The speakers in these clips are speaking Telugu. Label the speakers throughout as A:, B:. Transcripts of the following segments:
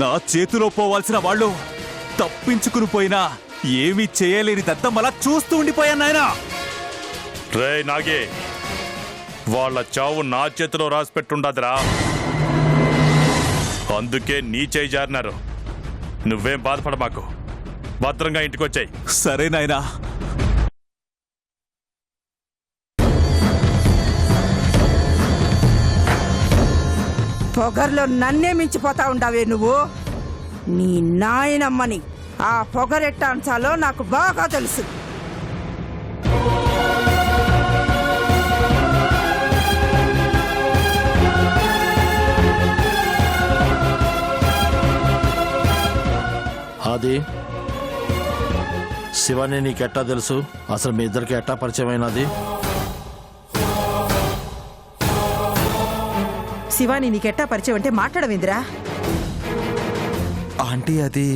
A: నా చేతిలో పోవాల్సిన వాళ్ళు తప్పించుకుని పోయినా ఏమీ చేయలేని దత్తమ్మలా చూస్తూ ఉండిపోయాను నాయనా.
B: రే నాగే, వాళ్ళ చావు నా చేతిలో రాసి పెట్టుండదురా. అందుకే నీ చేయి జారినారు. నువ్వేం బాధపడ మాకు, భద్రంగా ఇంటికొచ్చాయి.
A: సరే నాయనా.
C: పొగర్లో నన్నే మించిపోతా ఉండావే నువ్వు. నీ నాయనమ్మని ఆ పొగరెట్టాంచాలో నాకు బాగా తెలుసు.
D: అది శివాని నీకెట్టా తెలుసు? అసలు మీ ఇద్దరికి ఎట్టా పరిచయం అయినది?
E: శివాని నీకెట్టా పరిచయం అంటే మాట్లాడవేందిరా?
F: ఆంటీ అది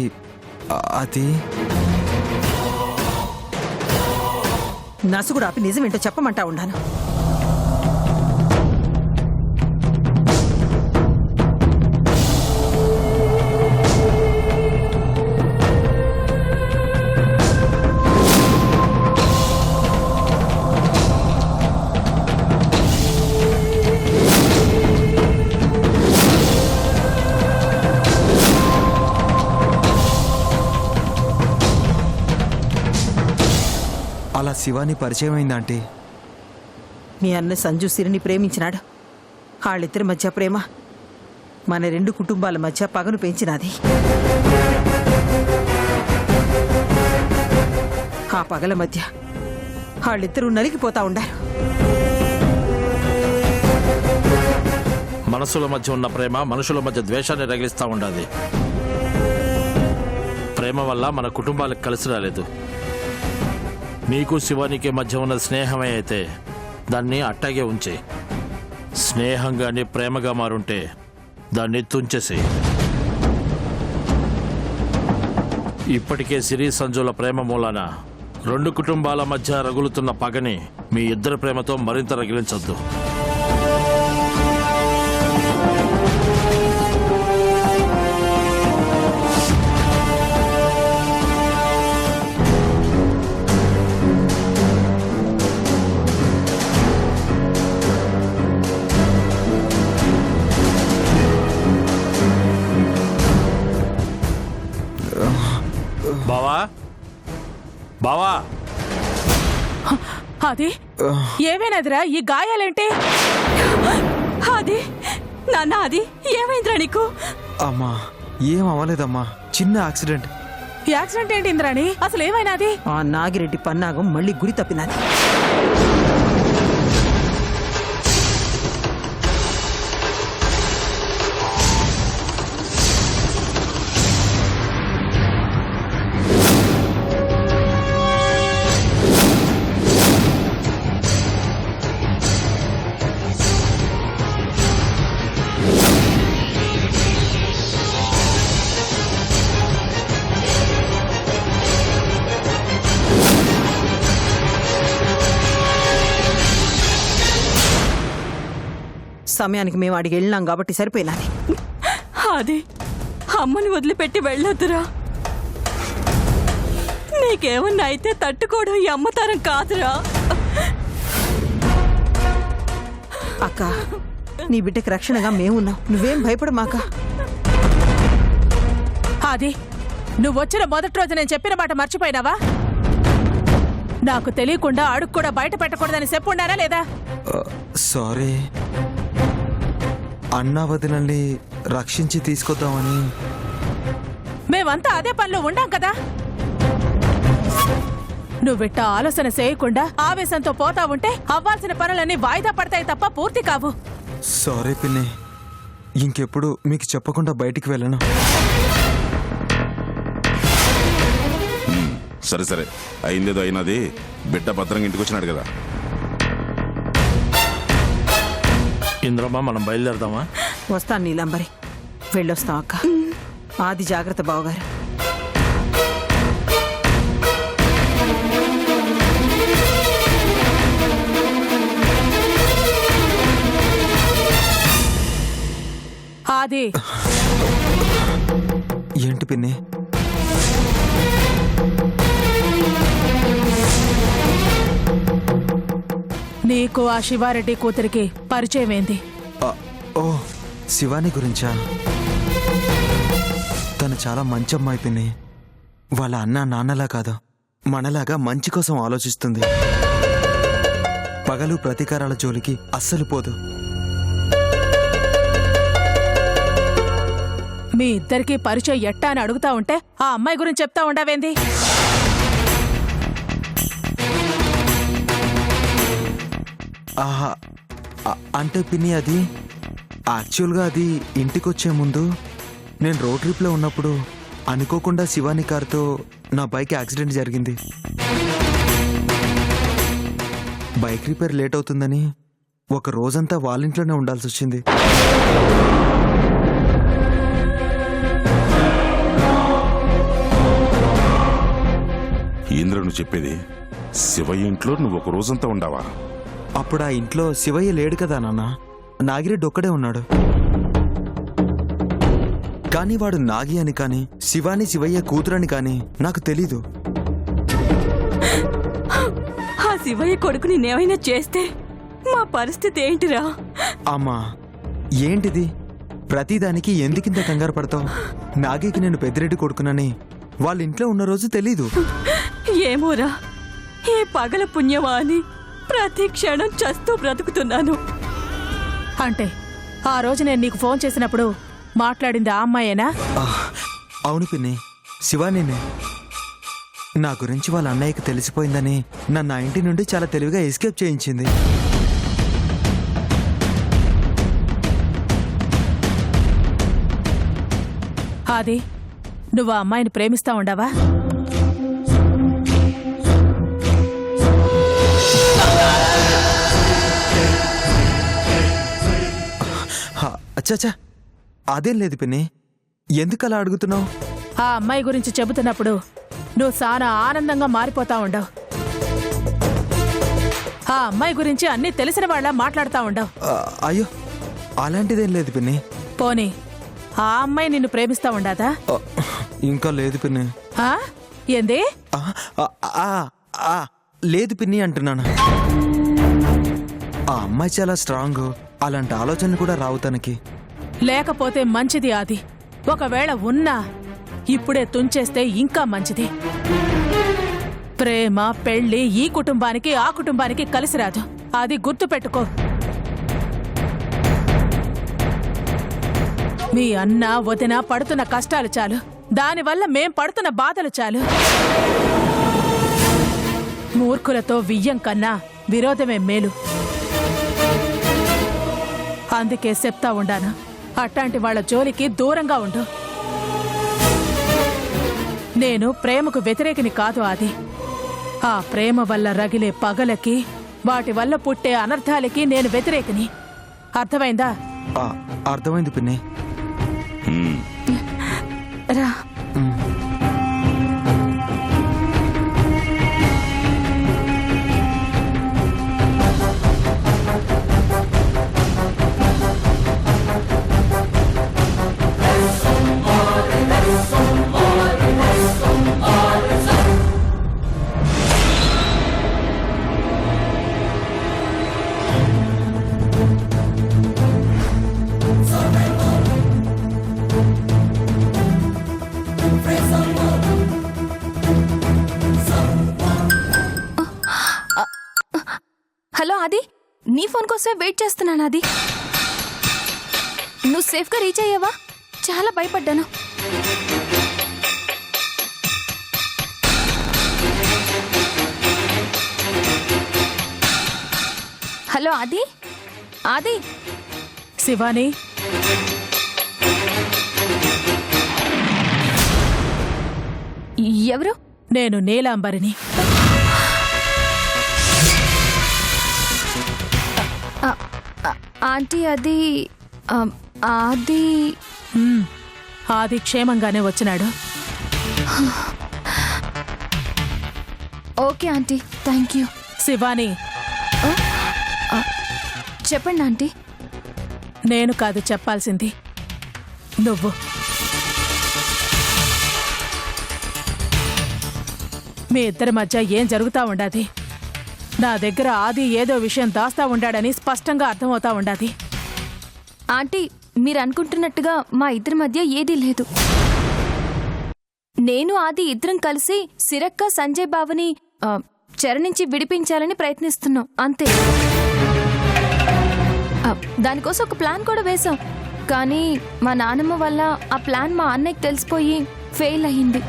E: నసుగుడు ఆపి నిజమేంటో చెప్పమంటా ఉన్నాను.
F: అలా శివాని పరిచయం అయింది ఆంటీ.
E: మీ అన్న సంజు సిరిని ప్రేమించినాడు. వాళ్ళిద్దరి మధ్య ప్రేమ మన రెండు కుటుంబాల మధ్య పగను పెంచినది. ఆ పగల మధ్య వాళ్ళిద్దరూ నలిగిపోతా ఉండారు.
D: మనసుల మధ్య ఉన్న ప్రేమ మనుషుల మధ్య ద్వేషాన్ని రగిలిస్తూ ఉండాలి. ప్రేమ వల్ల మన కుటుంబాలకు కలిసి రాలేదు. నీకు శివానికి మధ్య ఉన్న స్నేహమే అయితే దాన్ని అట్టాగే ఉంచే. స్నేహంగాని ప్రేమగా మారుంటే దాన్ని తుంచేసి. ఇప్పటికే సిరి సంజుల ప్రేమ మూలాన రెండు కుటుంబాల మధ్య రగులుతున్న పగని మీ ఇద్దరి ప్రేమతో మరింత రగిలించొద్దు. బావా, బావా,
G: అది ఏమైనదిరా? ఈ గాయాలేంటి? అది నాన్న, అది ఏమైందిరా నీకు?
F: అమ్మా ఏం అవ్వలేదమ్మా, చిన్న యాక్సిడెంట్.
G: యాక్సిడెంట్ ఏంటి ఇంద్రాణి? అసలు ఏమైనాది?
E: ఆ నాగిరెడ్డి పన్నాగం మళ్ళీ గురి తప్పినది. సమయానికి మేము అడిగి వెళ్ళినాం కాబట్టి సరిపోయినది.
G: అది అమ్మని వదిలిపెట్టి వెళ్ళొద్దురా. నీకేమన్నా అయితే తట్టుకోవడం ఈ అమ్మతరం కాదురా.
E: అక్క, నీ బిడ్డకి రక్షణగా మేమున్నాం, నువ్వేం భయపడమాక.
G: అది నువ్వొచ్చిన మొదటి రోజు నేను చెప్పిన మాట మర్చిపోయినావా? నాకు తెలియకుండా అడుగు కూడా బయట పెట్టకూడదని చెప్పుండారా లేదా?
F: సారీ, అన్నా వదినల్ని రక్షించి తీసుకొద్దామని.
G: మేమంతా అదే పనిలో ఉండాం కదా. నువ్విట్ట ఆలోచన చేయకుండా ఆవేశంతో పోతా ఉంటే అవ్వాల్సిన పనులన్నీ వాయిదా పడతాయి తప్ప పూర్తి కావు.
F: సారీ పిన్ని, ఇంకెప్పుడు మీకు చెప్పకుండా బయటికి వెళ్ళను.
H: సరే సరే, అయిందేదో అయినది. బిడ్డ భద్రంగా ఇంటికి వచ్చినాడు కదా.
D: ఇంద్రమ్మ, మనం బయలుదేరదామా?
E: వస్తాను నీలంబరి, వెళ్ళొస్తాం అక్క. ఆది జాగ్రత్త బావగారు.
G: ఆది
F: ఏంటి పిన్ని?
G: నీకు ఆ శివారెడ్డి కూతురికి పరిచయం ఏంది?
F: ఆ, ఓ శివాని గురించా? తను చాలా మంచి అమ్మాయి పిన్ని. వాళ్ళ అన్న నాన్నలా కాదు, మనలాగా మంచి కోసం ఆలోచిస్తుంది. పగలు ప్రతీకారాల జోలికి అస్సలు పోదు.
G: మీ ఇద్దరికి పరిచయం ఎట్టా అని అడుగుతా ఉంటే ఆ అమ్మాయి గురించి చెప్తా ఉండవేంది?
F: ఆహా, అంటే పిన్ని అది యాక్చువల్గా అది ఇంటికొచ్చే ముందు నేను రోడ్ ట్రిప్లో ఉన్నప్పుడు అనుకోకుండా శివాని కారుతో నా బైక్ యాక్సిడెంట్ జరిగింది. బైక్ రిపేర్ లేట్ అవుతుందని ఒక రోజంతా వాళ్ళ ఇంట్లోనే ఉండాల్సి వచ్చింది.
H: ఇంద్రుడు చెప్పేది శివయ్య ఇంట్లో నువ్వు ఒక రోజంతా ఉండవా?
F: అప్పుడు ఆ ఇంట్లో శివయ్య లేడు కదా నాన్న, నాగిరెడ్డి ఒక్కడే ఉన్నాడు. కానీ వాడు నాగి అని కానీ శివాని శివయ్య కూతురని కానీ నాకు తెలీదు.
I: ఆ శివయ్య కొడుకు నేనేమైనా చేస్తే మా పరిస్థితి ఏంటిరా?
F: అమ్మా ఏంటిది? ప్రతిదానికి ఎందుకింత కంగారు పడతావు? నాగికి నేను పెద్దిరెడ్డి కొడుకునని వాళ్ళ ఇంట్లో ఉన్న రోజు తెలీదు.
I: ఏమోరా, ఏ పగల పుణ్యమా అని ప్రతి క్షణం చస్తూ బ్రతుకుతున్నాను.
G: అంటే ఆ రోజు నేను నీకు ఫోన్ చేసినప్పుడు మాట్లాడింది ఆ అమ్మాయేనా?
F: అవును పిన్ని, శివానినే. నా గురించి వాళ్ళ అన్నయ్యకి తెలిసిపోయిందని నన్ను ఆ ఇంటి నుండి చాలా తెలివిగా ఎస్కేప్ చేయించింది.
G: అది నువ్వు ఆ అమ్మాయిని ప్రేమిస్తా ఉండవా?
F: అచ్చాచా, అదేం లేదు పిన్ని. ఎందుకలా అడుగుతున్నావు?
G: ఆ అమ్మాయి గురించి చెబుతున్నప్పుడు నువ్వు చాలా ఆనందంగా మారిపోతా ఉండవు. ఆ అమ్మాయి గురించి అన్నీ తెలిసిన వాళ్ళ మాట్లాడుతా ఉండవు.
F: అయ్యో, అలాంటిదేం లేదు పిన్ని.
G: పోనీ ఆ అమ్మాయి నిన్ను ప్రేమిస్తా ఉండదా?
F: ఇంకా లేదు పిన్ని.
G: ఏంది?
F: లేదు పిన్ని అంటున్నాను. ఆ అమ్మాయి చాలా స్ట్రాంగ్, అలాంటి ఆలోచనలు కూడా రావు తనకి.
G: లేకపోతే మంచిది. అది ఒకవేళ ఉన్నా ఇప్పుడే తుంచేస్తే ఇంకా మంచిది. ప్రేమ పెళ్లి ఈ కుటుంబానికి ఆ కుటుంబానికి కలిసి రాదు, అది గుర్తుపెట్టుకో. మీ అన్న వదిన పడుతున్న కష్టాలు చాలు, దానివల్ల మేం పడుతున్న బాధలు చాలు. మూర్ఖులతో వియ్యం కన్నా విరోధమే మేలు. అందుకే చెప్తా ఉండాను, అట్లాంటి వాళ్ళ జోలికి దూరంగా ఉండు. నేను ప్రేమకు వ్యతిరేకిని కాదు. అది ఆ ప్రేమ వల్ల రగిలే పగలకి, వాటి వల్ల పుట్టే అనర్థాలకి నేను వ్యతిరేకిని. అర్థమైందా?
F: అర్థమైంది పిన్ని.
I: రా. హలో ఆది, నీ ఫోన్ కోసమే వెయిట్ చేస్తున్నాను. ఆది, నువ్వు సేఫ్గా రీచ్ అయ్యావా? చాలా భయపడ్డాను. హలో ఆది. ఆది.
G: శివాని,
I: ఎవరు?
G: నేను నీలాంబరిని.
I: ఆంటీ, అది ఆది.
G: ఆది క్షేమంగానే వచ్చినాడు.
I: Okay aunty, thank you.
G: Shivani,
I: చెప్పండి ఆంటీ.
G: నేను కాదు చెప్పాల్సింది, నువ్వు. మీ ఇద్దరి మధ్య ఏం జరుగుతా ఉండాది. నా దగ్గర ఆది ఏదో విషయం దాస్తా ఉండాడని స్పష్టంగా అర్థమవుతా ఉండాది.
J: ఆంటీ, మీరు అనుకుంటున్నట్టుగా మా ఇద్దరి మధ్య ఏదీ లేదు. నేను ఆది ఇద్దరం కలిసి సిరక్క సంజయ్ బావని చెర నుంచి విడిపించాలని ప్రయత్నిస్తున్నాం, అంతే. దానికోసం ఒక ప్లాన్ కూడా వేశాం. కానీ మా నాన్నమ్మ వల్ల ఆ ప్లాన్ మా అన్నయ్యకి తెలిసిపోయి ఫెయిల్ అయింది.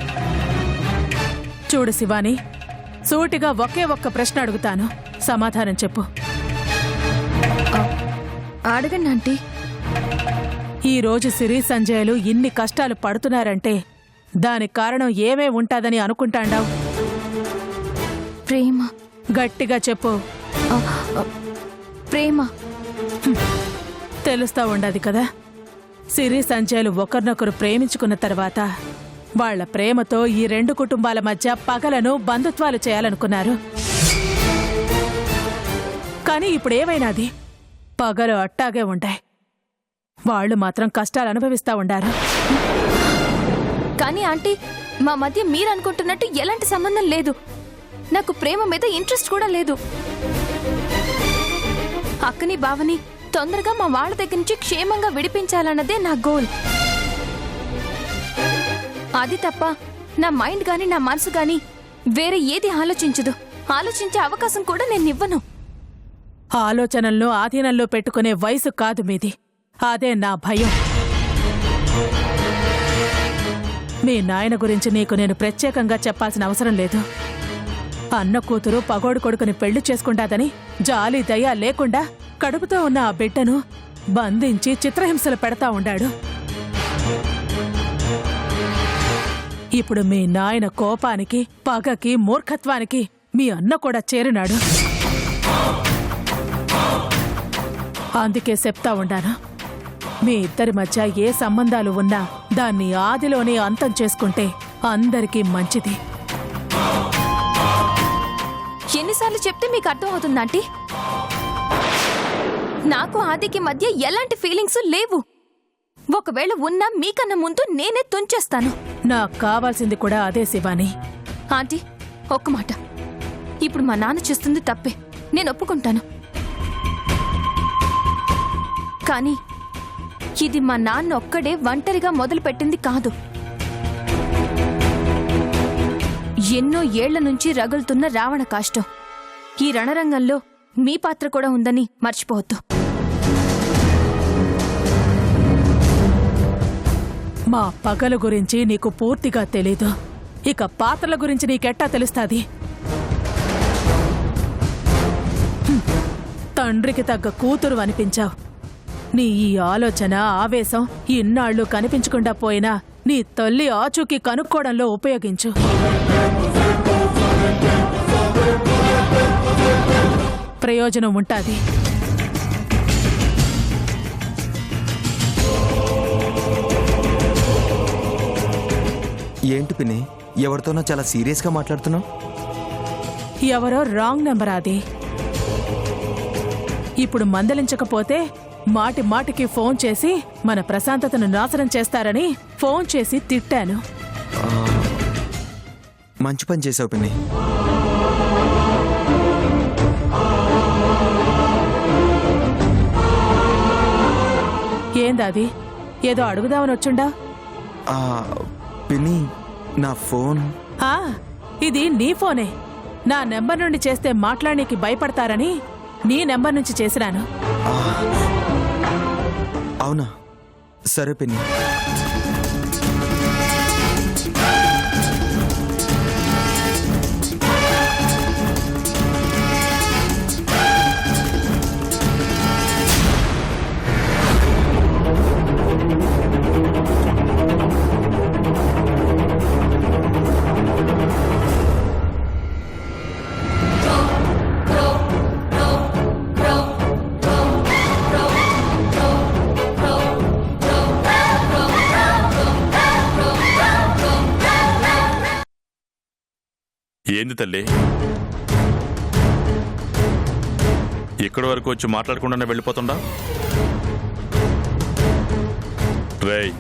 G: చూడు శివాని, సూటిగా ఒకే ఒక్క ప్రశ్న అడుగుతాను, సమాధానం చెప్పు.
J: అడగండి ఆంటీ.
G: ఈ రోజు సిరి సంజయ్లు ఇన్ని కష్టాలు పడుతున్నారంటే దానికి కారణం ఏమే ఉంటాదని అనుకుంటాండావు?
J: ప్రేమ.
G: గట్టిగా చెప్పు.
J: ప్రేమ.
G: తెలుస్తా ఉండదు కదా. సిరి సంజయ్లు ఒకరినొకరు ప్రేమించుకున్న తర్వాత వాళ్ల ప్రేమతో ఈ రెండు కుటుంబాల మధ్య పగలను బంధుత్వాలు చేయాలనుకున్నారు. కానీ ఇప్పుడేమైనాది? పగలు అట్టాగే ఉంటాయి, వాళ్ళు మాత్రం కష్టాలు అనుభవిస్తా ఉండారు.
J: కానీ ఆంటీ, మా మధ్య మీరనుకుంటున్నట్టు ఎలాంటి సంబంధం లేదు. నాకు ప్రేమ మీద ఇంట్రెస్ట్ కూడా లేదు. అక్కని బావని తొందరగా మా వాళ్ళ దగ్గర నుంచి క్షేమంగా విడిపించాలన్నదే నా గోల్. అది తప్ప నా మైండ్ గాని నా మనసు గాని వేరే ఏది ఆలోచించదు. ఆలోచించే అవకాశం కూడా నేను ఇవ్వను.
G: ఆలోచనలను ఆధీనంలో పెట్టుకునే వయసు కాదు మీది. అదే నా భయం. మీ నాయన గురించి నీకు నేను ప్రత్యేకంగా చెప్పాల్సిన అవసరం లేదు. అన్న కూతురు పగోడు కొడుకుని పెళ్లి చేసుకుంటాదని జాలి దయ లేకుండా కడుపుతో ఉన్న ఆ బిడ్డను బంధించి చిత్రహింసలు పెడతా ఉండాడు. ఇప్పుడు మీ నాయన కోపానికి, పగకి, మూర్ఖత్వానికి మీ అన్న కూడా చేరినాడు. అందుకే చెప్తా ఉండాను, మీ ఇద్దరి మధ్య ఏ సంబంధాలు ఉన్నా దాన్ని ఆదిలోనే అంతం చేసుకుంటే అందరికీ మంచిది.
J: ఎన్నిసార్లు చెప్తే మీకు అర్థమవుతుందా ఆంటీ? నాకు ఆదికి మధ్య ఎలాంటి ఫీలింగ్స్ లేవు. ఒకవేళ ఉన్నా మీకన్నా ముందు నేనే తుంచేస్తాను.
G: నాకు కావాల్సింది కూడా అదే శివాని.
J: ఆంటీ, ఒక్క మాట. ఇప్పుడు మా నాన్న చేస్తుంది తప్పే, నేను ఒప్పుకుంటాను. కానీ ఇది మా నాన్న ఒక్కడే ఒంటరిగా మొదలుపెట్టింది కాదు. ఎన్నో ఏళ్ల నుంచి రగులుతున్న రావణ కాష్టం. ఈ రణరంగంలో మీ పాత్ర కూడా ఉందని మర్చిపోవద్దు.
G: మా పగల గురించి నీకు పూర్తిగా తెలీదు. ఇక పాత్రల గురించి నీకెట్టా తెలుస్తాది? తండ్రికి తగ్గ కూతురు అనిపించావు. నీ ఈ ఆలోచన, ఆవేశం ఇన్నాళ్లు కనిపించకుండా పోయినా నీ తల్లి ఆచూకీ కనుక్కోవడంలో ఉపయోగించు. ప్రయోజనం ఉంటాది.
F: ఏంటి పిన్ని, ఎవరితోనో చాలా సీరియస్గా మాట్లాడుతున్నావు?
G: ఎవరో రాంగ్ నెంబర్ అది. ఇప్పుడు మందలించకపోతే మాటి మాటికి ఫోన్ చేసి మన ప్రశాంతతను నాశనం చేస్తారని ఫోన్ చేసి తిట్టాను.
F: మంచి పని చేసావు పిన్ని.
G: ఏందాది? ఏదో అడుగుదామని వచ్చుండా?
F: పిన్ని, నా ఫోన్.
G: ఇది నీ ఫోనే. నా నెంబర్ నుండి చేస్తే మాట్లాడనీకి భయపడతారని నీ నెంబర్ నుంచి చేసినాను.
F: అవునా? సరే పిన్ని.
B: ఏంది తల్లి, ఇక్కడి వరకు వచ్చి మాట్లాడకుండానే వెళ్ళిపోతుండా? రేయ్,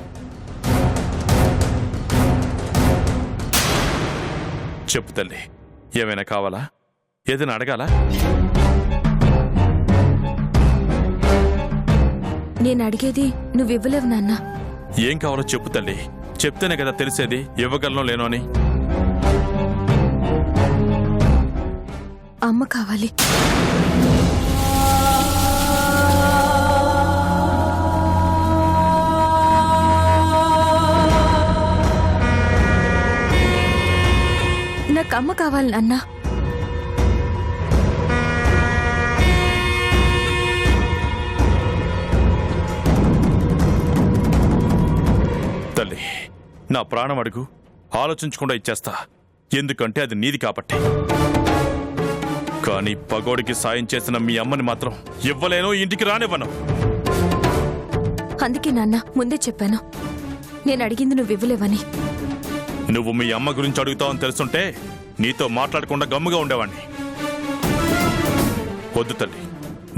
B: చెప్పు తల్లి, ఏమైనా కావాలా? ఏదైనా అడగాలా?
J: నేను అడిగేది నువ్వివ్వలేవు నాన్న.
B: ఏం కావాలో చెప్పు తల్లి, చెప్తేనే కదా తెలిసేది ఇవ్వగలను లేనో అని.
J: అమ్మ కావాలి. నాకు అమ్మ కావాలి నాన్న.
B: తల్లి, నా ప్రాణం అడుగు, ఆలోచించకుండా ఇచ్చేస్తా. ఎందుకంటే అది నీది కాబట్టి. కానీ పగోడికి సాయం చేసిన మీ అమ్మని మాత్రం ఇవ్వలేను, ఇంటికి రానివ్వను.
J: అందుకే నాన్న ముందే చెప్పాను, నేను అడిగింది నువ్వివ్వలేవని.
B: నువ్వు మీ అమ్మ గురించి అడుగుతావని తెలుసుంటే నీతో మాట్లాడకుండా గమ్ముగా ఉండేవాణ్ణి. వద్దు తల్లి,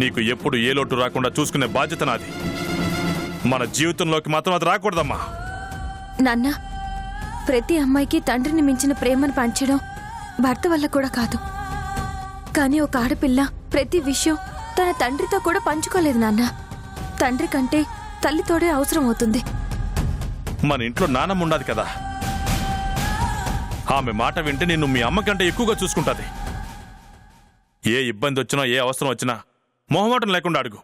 B: నీకు ఎప్పుడు ఏ లోటు రాకుండా చూసుకునే బాధ్యత నాది. మన జీవితంలోకి మాత్రం అది రాకూడదమ్మా.
J: నాన్న, ప్రతి అమ్మాయికి తండ్రిని మించిన ప్రేమను పంచడం భర్త వల్ల కూడా కాదు. కానీ ఒక ఆడపిల్ల ప్రతి విషయం తన తండ్రితో కూడా పంచుకోలేదు నాన్న. తండ్రి కంటే తల్లితోడే అవసరం అవుతుంది.
B: మన ఇంట్లో నానమ్మ ఉండాలి కదా, ఆమె మాట వింటే నిన్ను మీ అమ్మ కంటే ఎక్కువగా చూసుకుంటుంది. ఏ ఇబ్బంది వచ్చినా ఏ అవసరం వచ్చినా మొహమాటం లేకుండా అడుగు,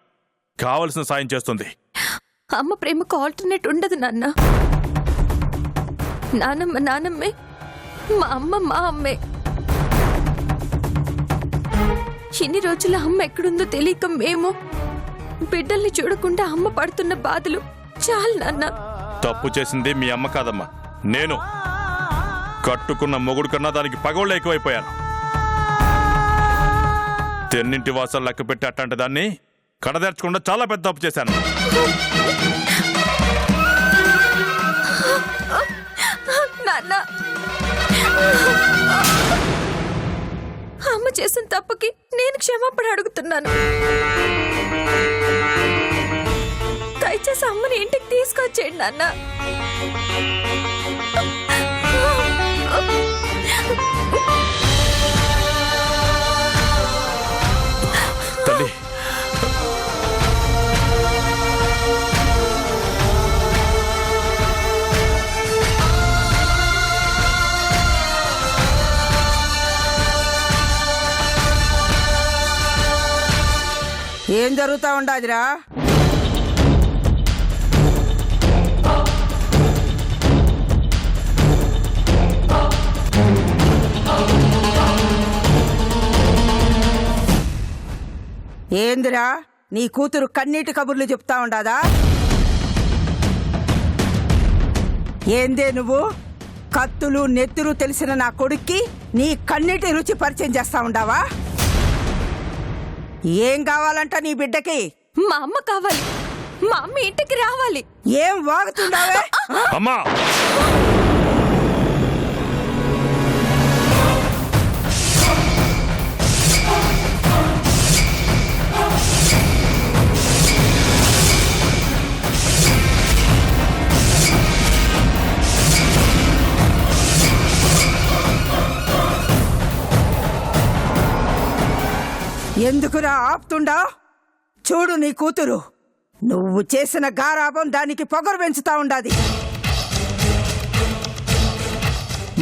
B: కావలసిన సాయం చేస్తుంది.
J: అమ్మ ప్రేమకు ఆల్టర్నేట్ ఉండదు నాన్న. నానమ్మ నానమ్మే, మా అమ్మ మా అమ్మే. ఇన్ని రోజుల అమ్మ ఎక్కడుందో తెలియక మేము బిడ్డల్ని చూడకుండా అమ్మ పడుతున్న బాధలు చాలు నాన్న.
B: తప్పు చేసింది మీ అమ్మ కాదమ్మా, నేను. కట్టుకున్న మొగుడు కన్నా దానికి పగోళ్ళు ఎక్కువైపోయాను. తెన్నింటి వాసాలు లెక్క పెట్టి అట్లాంటి దాన్ని కడదేర్చకుండా చాలా పెద్ద తప్పు చేశాను.
J: నాన్న, అమ్మ చేసిన తప్పుకి నేను క్షమాపణ అడుగుతున్నాను. దయచేసి అమ్మని ఇంటికి తీసుకొచ్చేయండి నాన్న.
B: తల్లి,
C: ఏం జరుగుతా ఉండాదిరా? ఏందిరా, నీ కూతురు కన్నీటి కబుర్లు చెప్తా ఉండాదా? ఏందే నువ్వు కత్తులు నెత్తురు తెలిసిన నా కొడుక్కి నీ కన్నీటి రుచి పరిచయం చేస్తా ఉండావా? ఏం కావాలంట నీ బిడ్డకి?
J: మా అమ్మ కావాలి, మా అమ్మ ఇంటికి రావాలి.
C: ఏం వాగుతుండావే?
B: అమ్మా,
C: ఎందుకురా ఆపుతుండా? చూడు నీ కూతురు, నువ్వు చేసిన గారాబం దానికి పొగరు పెంచుతా ఉండాది.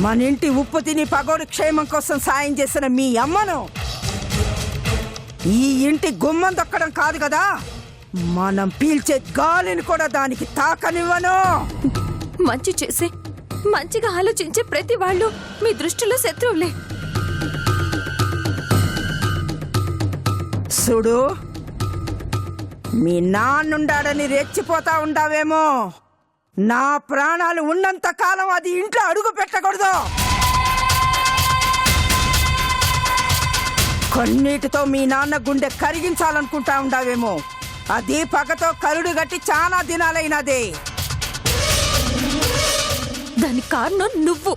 C: మన ఇంటి ఉప్పు తిని పగోడు క్షేమం కోసం సాయం చేసిన మీ అమ్మను ఈ ఇంటి గుమ్మం దొక్కడం కాదు కదా, మనం పీల్చే గాలిని కూడా దానికి తాకనివ్వను.
J: మంచి చేసే, మంచిగా ఆలోచించే ప్రతి వాళ్ళు మీ దృష్టిలో శత్రువులే.
C: చూడు, మీ నాన్నుండాడని రెచ్చిపోతా ఉండావేమో, నా ప్రాణాలు ఉన్నంత కాలం అది ఇంట్లో అడుగు పెట్టకూడదు. కన్నీటితో మీ నాన్న గుండె కరిగించాలనుకుంటా ఉండావేమో, అది పగతో కరుడు గట్టి చాలా దినాలైనదే.
J: దానికి కారణం నువ్వు.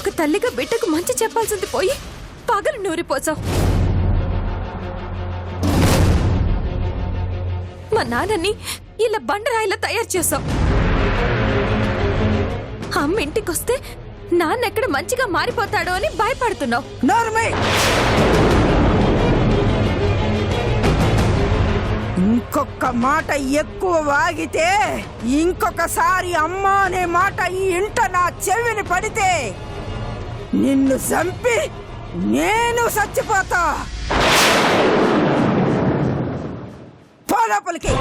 J: ఒక తల్లిగా బిడ్డకు మంచి చెప్పాల్సింది పోయి పగలు నూరిపోసావు. మా నాన్నని ఇలా బండరాయిలా తయారు చేశావు. అమ్మ ఇంటికొస్తే నాన్న ఎక్కడ మంచిగా మారిపోతాడో అని భయపడుతున్నావు.
C: నోర్మై, ఇంకొక మాట ఎక్కువ వాగితే, ఇంకొకసారి అమ్మ అనే మాట ఈ ఇంట నా చెవిని పడితే నిన్ను చంపి నేను చచ్చిపోతా. పో లోపలికి.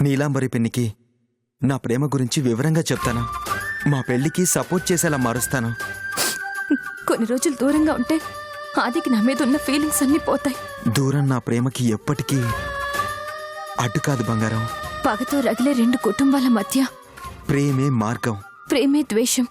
F: నీలాంబరి పిన్నికి నా ప్రేమ గురించి వివరంగా చెప్తాను. మా పెళ్లికి సపోర్ట్ చేసేలా మారుస్తాను.
J: కొన్ని రోజులు దూరంగా ఉంటే ఆదికి నా మీద ఉన్న ఫీలింగ్స్ అన్నీ పోతాయి.
F: దూరం నా ప్రేమకి ఎప్పటికీ అడ్డు కాదు బంగారం.
J: పగతో రగిలే రెండు కుటుంబాల మధ్య
F: ప్రేమే మార్గం.
J: ప్రేమే ద్వేషం.